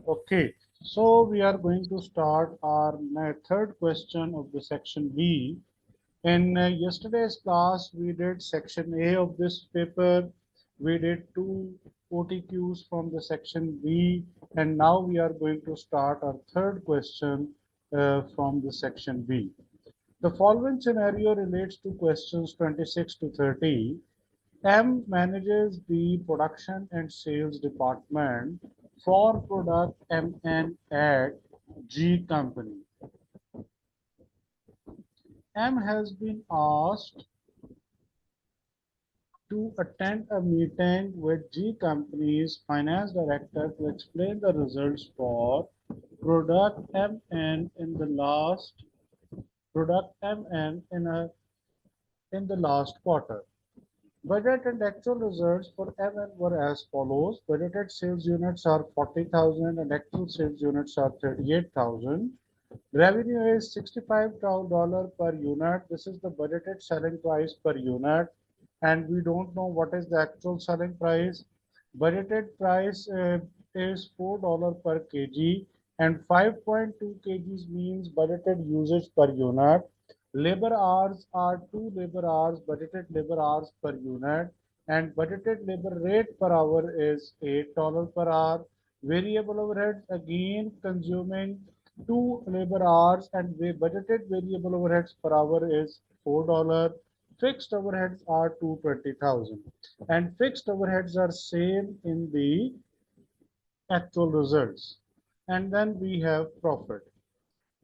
Okay, so we are going to start our third question of the section B. In yesterday's class, we did section A of this paper. We did two OTQs from the section B, and now we are going to start our third question from the section B. The following scenario relates to questions 26 to 30. M manages the production and sales department for product MN at G company. M has been asked to attend a meeting with G company's finance director to explain the results for product MN in the last product MN in the last quarter. Budget and actual results for MN were as follows. Budgeted sales units are 40,000 and actual sales units are 38,000. Revenue is $65 per unit. This is the budgeted selling price per unit, and we don't know what is the actual selling price. Budgeted price is $4 per kg, and 5.2 kgs means budgeted usage per unit. Labor hours are 2 labor hours, budgeted labor hours per unit, and budgeted labor rate per hour is $8 per hour. Variable overheads again consuming 2 labor hours, and the budgeted variable overheads per hour is $4. Fixed overheads are 220,000, and fixed overheads are same in the actual results. And then we have profit.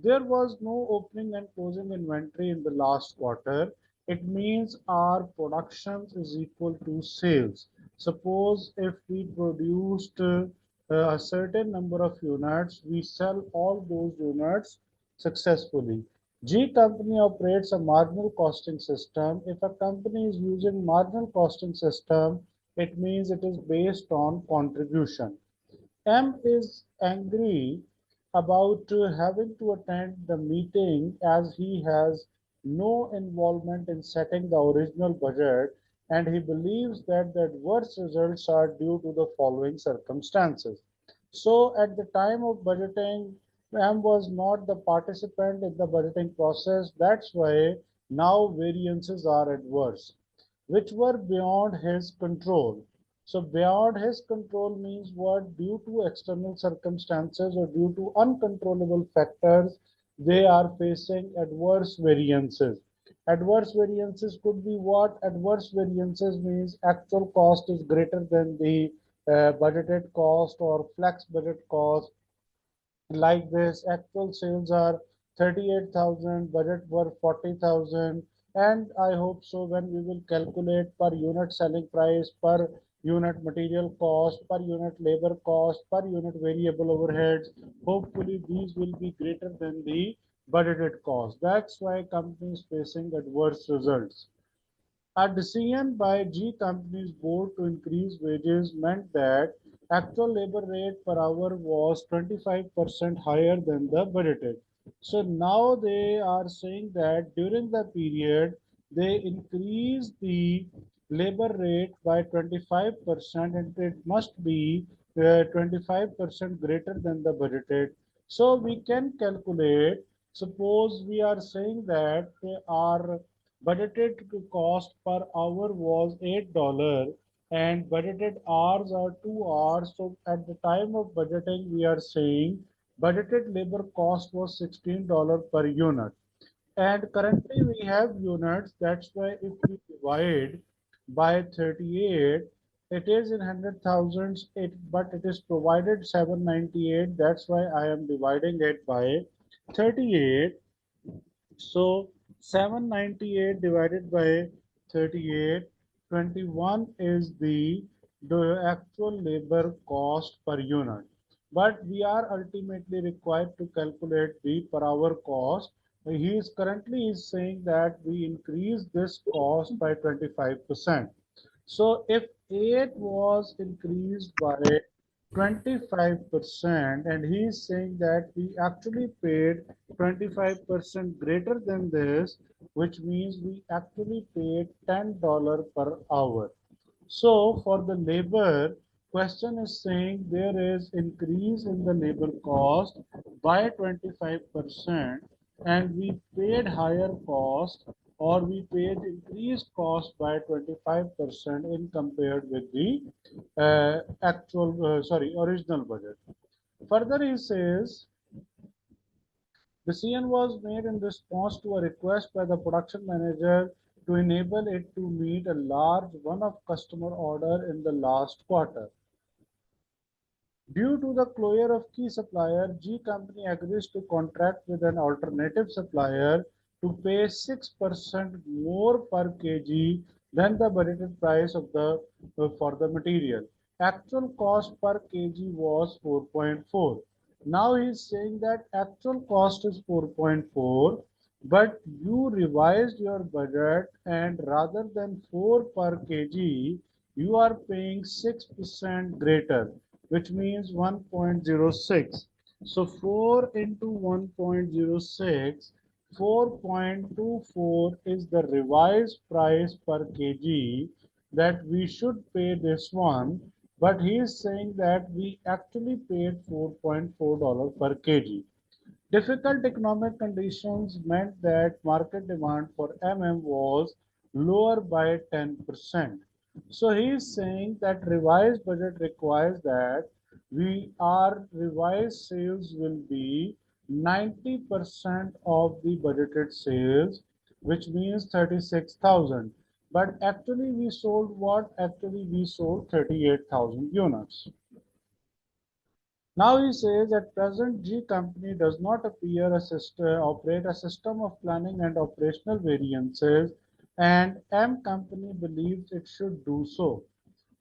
There was no opening and closing inventory in the last quarter. It means our production is equal to sales. Suppose if we produced a certain number of units, we sell all those units successfully. G company operates a marginal costing system. If a company is using marginal costing system, it means it is based on contribution. M is angry about having to attend the meeting as he has no involvement in setting the original budget, and he believes that the adverse results are due to the following circumstances. So at the time of budgeting, M was not the participant in the budgeting process. That's why now variances are adverse, which were beyond his control. So beyond his control means what? Due to external circumstances or due to uncontrollable factors, they are facing adverse variances. Adverse variances could be what? Adverse variances means actual cost is greater than the budgeted cost or flex budget cost. Like this, actual sales are 38,000, budget were 40,000, and I hope so when we will calculate per unit selling price, per unit material cost, per unit labor cost, per unit variable overheads, hopefully these will be greater than the budgeted cost. That's why companies facing adverse results. A decision by G Company's board to increase wages meant that actual labor rate per hour was 25% higher than the budgeted. So now they are saying that during the period they increased the labor rate by 25%, and it must be 25% greater than the budgeted. So we can calculate, suppose we are saying that our budgeted cost per hour was $8 and budgeted hours are 2 hours. So at the time of budgeting, we are saying budgeted labor cost was $16 per unit. And currently we have units. That's why if we divide by 38, it is in hundred thousands, but it is provided 798. That's why I am dividing it by 38. So 798 divided by 38, 21 is the actual labor cost per unit. But we are ultimately required to calculate the per hour cost. He is currently is saying that we increase this cost by 25%. So if 8 was increased by 25%, and he is saying that we actually paid 25% greater than this, which means we actually paid $10 per hour. So for the labor, Question is saying there is increase in the labor cost by 25% and we paid higher cost or we paid increased cost by 25% in compared with the original budget. Further, he says decision was made in response to a request by the production manager to enable it to meet a large one-off customer order in the last quarter. Due to the closure of key supplier, G company agrees to contract with an alternative supplier to pay 6% more per kg than the budgeted price of the for the material. Actual cost per kg was 4.4. Now he is saying that actual cost is 4.4, but you revised your budget and rather than 4 per kg, you are paying 6% greater, which means 1.06. So 4 into 1.06, 4.24 is the revised price per kg that we should pay this one, but he is saying that we actually paid $4.4 per kg. Difficult economic conditions meant that market demand for was lower by 10%. So he is saying that revised budget requires that our revised sales will be 90% of the budgeted sales, which means 36,000. But actually we sold what? Actually we sold 38,000 units. Now he says at present G company does not operate a system of planning and operational variances and M company believes it should do so.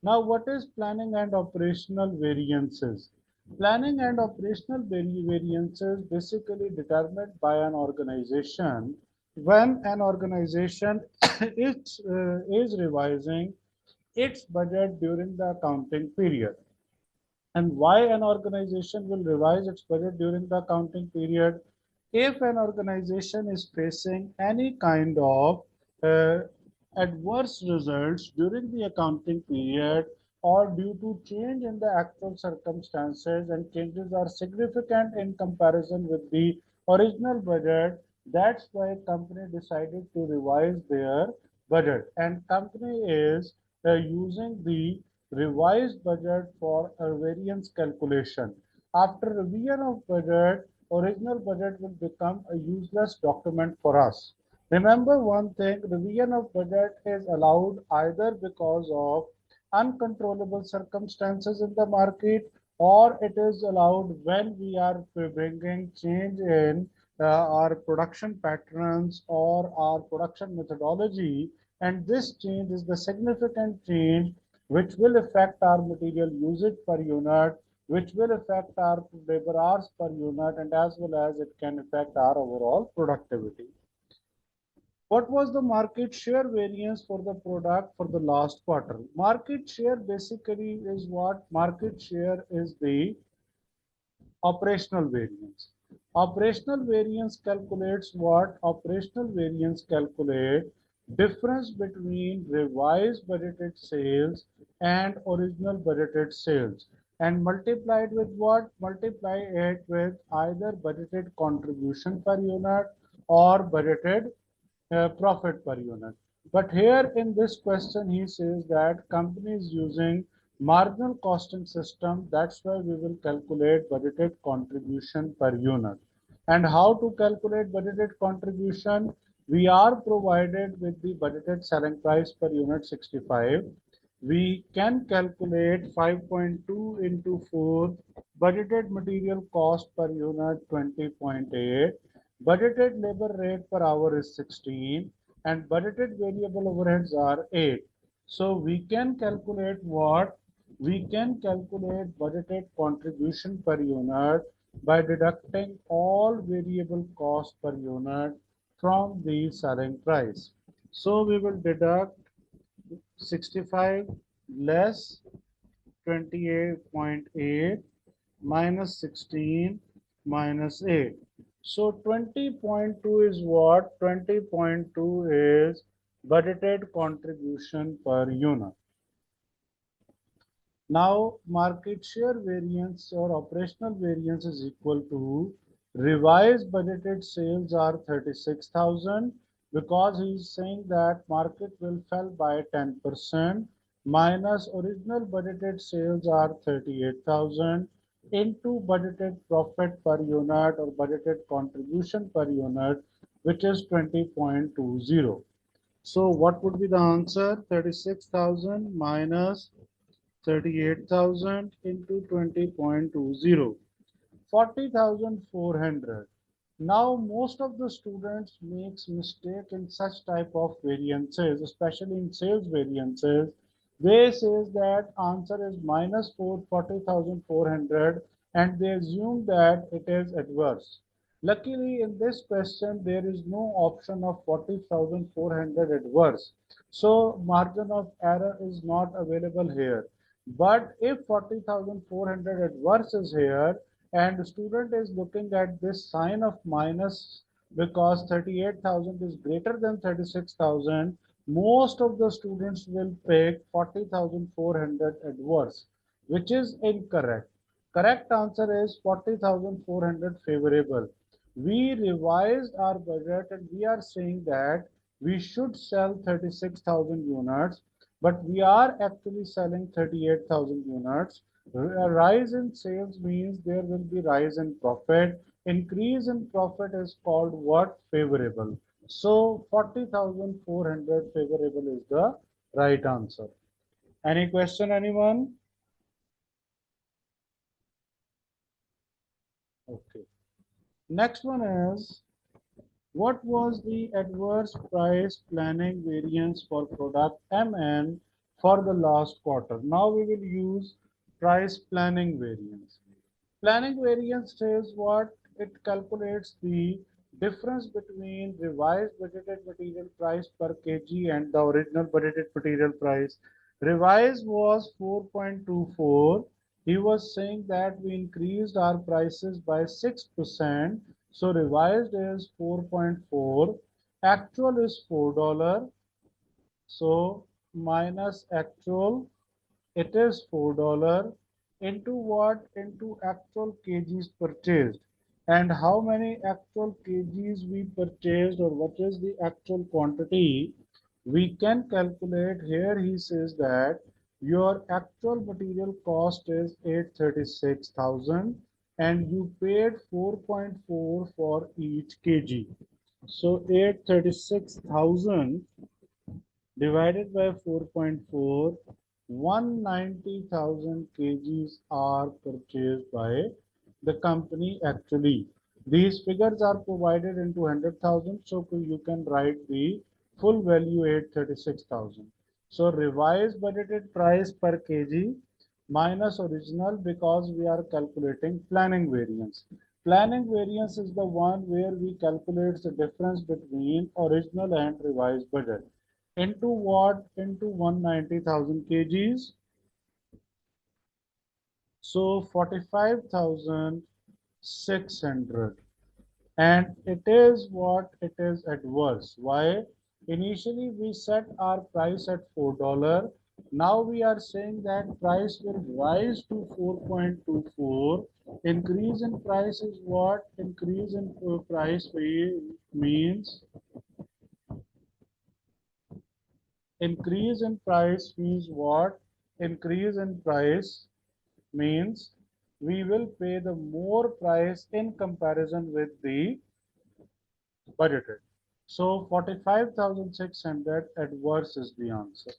Now what is planning and operational variances? Planning and operational variances basically determined by an organization when an organization is revising its budget during the accounting period. And why an organization will revise its budget during the accounting period? If an organization is facing any kind of uh, adverse results during the accounting period or due to change in the actual circumstances and changes are significant in comparison with the original budget, that's why company decided to revise their budget, and company is using the revised budget for a variance calculation. After revision of budget, original budget will become a useless document for us. Remember one thing, revision of budget is allowed either because of uncontrollable circumstances in the market or it is allowed when we are bringing change in our production patterns or our production methodology, and this change is the significant change which will affect our material usage per unit, which will affect our labor hours per unit, and as well as it can affect our overall productivity. What was the market share variance for the product for the last quarter? Market share basically is what? Market share is the operational variance. Operational variance calculates what? Operational variance calculate difference between revised budgeted sales and original budgeted sales and multiplied with what? Multiply it with either budgeted contribution per unit or budgeted profit per unit. But here in this question, he says that company is using marginal costing system. That's why we will calculate budgeted contribution per unit. And how to calculate budgeted contribution? We are provided with the budgeted selling price per unit 65. We can calculate 5.2 into 4 budgeted material cost per unit 20.8. Budgeted labor rate per hour is 16 and budgeted variable overheads are 8. So we can calculate what? We can calculate budgeted contribution per unit by deducting all variable cost per unit from the selling price. So we will deduct 65 less 28.8 minus 16 minus 8. So 20.2 is what? 20.2 is budgeted contribution per unit. Now market share variance or operational variance is equal to revised budgeted sales are 36,000 because he is saying that market will fell by 10% minus original budgeted sales are 38,000 into budgeted profit per unit or budgeted contribution per unit, which is 20.20. So what would be the answer? 36,000 minus 38,000 into 20.20, 40,400. Now most of the students makes mistake in such type of variances, especially in sales variances. They says that answer is minus 40,400 and they assume that it is adverse. Luckily in this question there is no option of 40,400 adverse. So margin of error is not available here. But if 40,400 adverse is here, and the student is looking at this sign of minus because 38,000 is greater than 36,000, most of the students will pick 40,400 adverse, which is incorrect. Correct answer is 40,400 favorable. We revised our budget and we are saying that we should sell 36,000 units, but we are actually selling 38,000 units. A rise in sales means there will be rise in profit. Increase in profit is called what? Favorable. So 40,400 favorable is the right answer. Any question, anyone? Okay. Next one is, what was the adverse price planning variance for product MN for the last quarter? Now we will use price planning variance. Planning variance says what? It calculates the difference between revised budgeted material price per kg and the original budgeted material price. Revised was 4.24. He was saying that we increased our prices by 6%. So revised is 4.4. Actual is $4. So minus actual, it is $4 into what? Into actual kgs purchased. And how many actual kgs we purchased or what is the actual quantity? We can calculate here. He says that your actual material cost is 836,000 and you paid 4.4 for each kg. So 836,000 divided by 4.4, 190,000 kgs are purchased by the company actually. These figures are provided into 100,000, so you can write the full value 836,000. So revised budgeted price per kg minus original because we are calculating planning variance. Planning variance is the one where we calculate the difference between original and revised budget. Into what? Into 190,000 kgs. So 45,600. And it is what? It is adverse. Why? Initially we set our price at $4. Now we are saying that price will rise to 4.24. Increase in price is what? Increase in price means increase in price means what? Increase in price means we will pay the more price in comparison with the budgeted. So 45,600 adverse is the answer.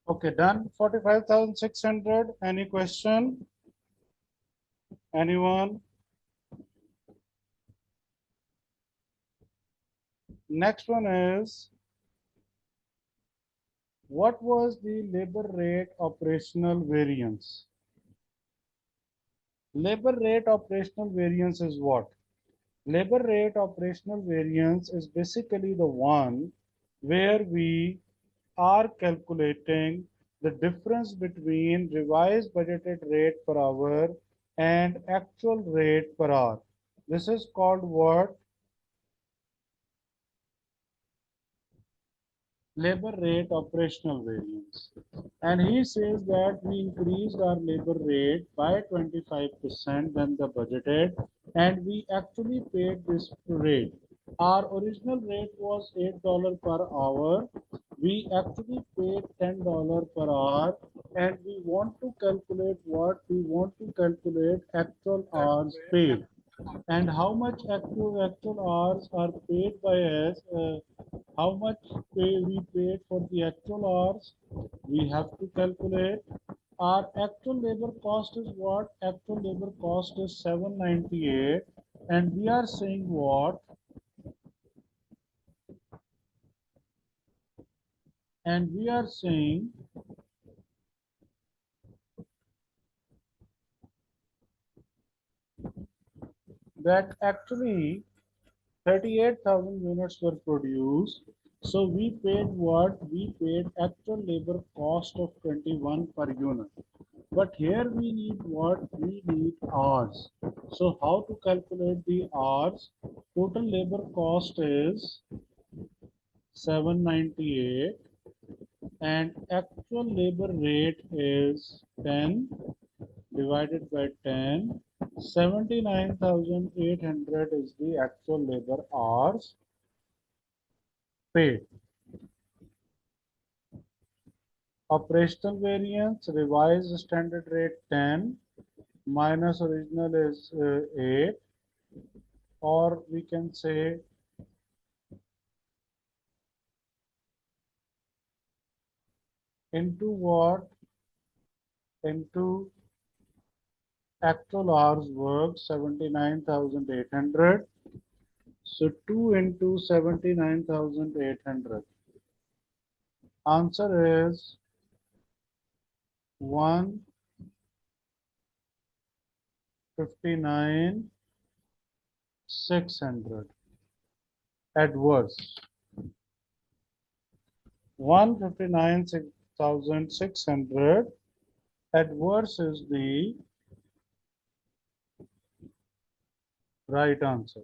Okay, done. 45,600. Any question? Anyone? Next one is, what was the labor rate operational variance? Labor rate operational variance is what? Labor rate operational variance is basically the one where we are calculating the difference between revised budgeted rate per hour and actual rate per hour. This is called what? Labor rate operational variance. And he says that we increased our labor rate by 25% than the budgeted, and we actually paid this rate. Our original rate was $8 per hour. We actually paid $10 per hour, and we want to calculate what? We want to calculate actual hours paid. And how much actual hours are paid by us? How much pay we paid for the actual hours? We have to calculate. Our actual labor cost is what? Actual labor cost is 798, and we are saying what? And we are saying that actually 38,000 units were produced. So we paid what? We paid actual labor cost of 21 per unit. But here we need what? We need hours. So how to calculate the hours? Total labor cost is 798 and actual labor rate is 10 divided by 10. 79,800 is the actual labor hours paid. Operational variance, revised standard rate 10 minus original is 8, or we can say into what? Into actual hours worked 79,800. So 2 into 79,800. Answer is 159,600. Adverse. 159,600. Adverse is the right answer.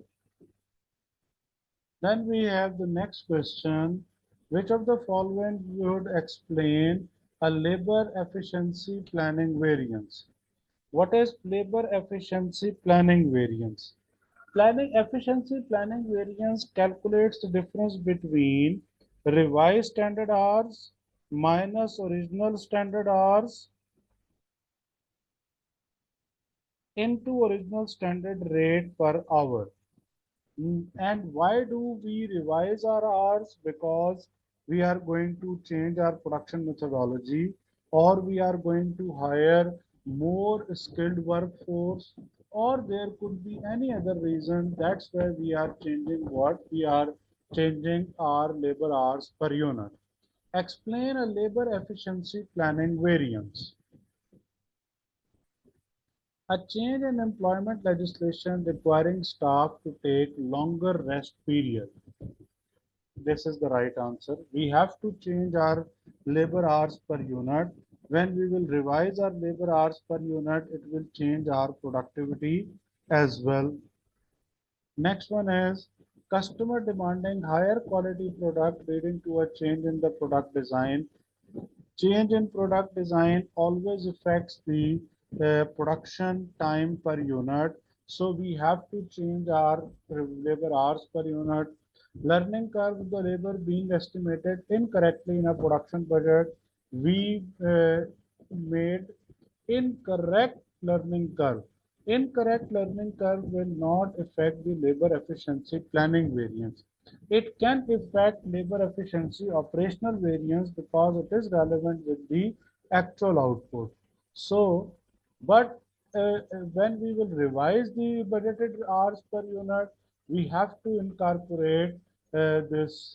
Then we have the next question. Which of the following would explain a labor efficiency planning variance? What is labor efficiency planning variance? Planning efficiency planning variance calculates the difference between revised standard hours minus original standard hours into original standard rate per hour. And why do we revise our hours? Because we are going to change our production methodology, or we are going to hire more skilled workforce, or there could be any other reason. That's why we are changing what? We are changing our labor hours per unit. Explain a labor efficiency planning variance. A change in employment legislation requiring staff to take longer rest period. This is the right answer. We have to change our labor hours per unit. When we will revise our labor hours per unit, it will change our productivity as well. Next one is customer demanding higher quality product leading to a change in the product design. Change in product design always affects the production time per unit. So we have to change our labor hours per unit. Learning curve, the labor being estimated incorrectly in a production budget. We made incorrect learning curve. Incorrect learning curve will not affect the labor efficiency planning variance. It can affect labor efficiency operational variance because it is relevant with the actual output. So, but when we will revise the budgeted hours per unit, we have to incorporate this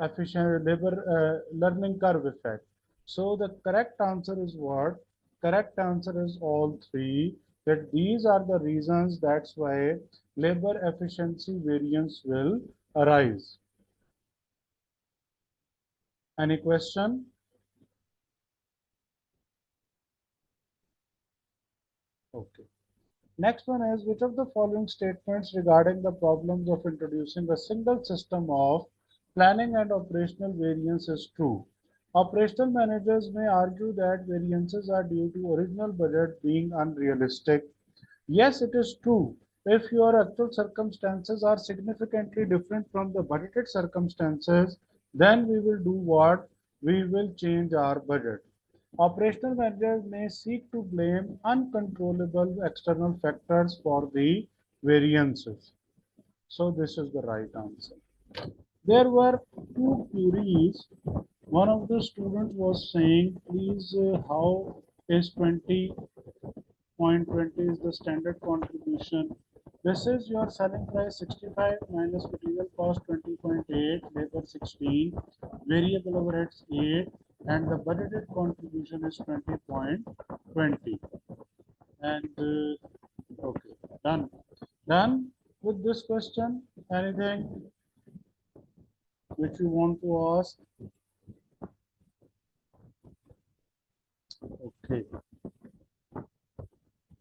efficient labor learning curve effect. So the correct answer is what? Correct answer is all three. That these are the reasons. That's why labor efficiency variance will arise. Any question? Okay. Next one is, which of the following statements regarding the problems of introducing a single system of planning and operational variance is true? Operational managers may argue that variances are due to original budget being unrealistic. Yes, it is true. If your actual circumstances are significantly different from the budgeted circumstances, then we will do what? We will change our budget. Operational managers may seek to blame uncontrollable external factors for the variances. So this is the right answer. There were two queries. One of the students was saying, please, how is 20.20 is the standard contribution. This is your selling price 65 minus material cost 20.8, labor 16, variable overheads 8, and the budgeted contribution is 20.20. And okay, done. Done with this question. Anything which you want to ask? Okay.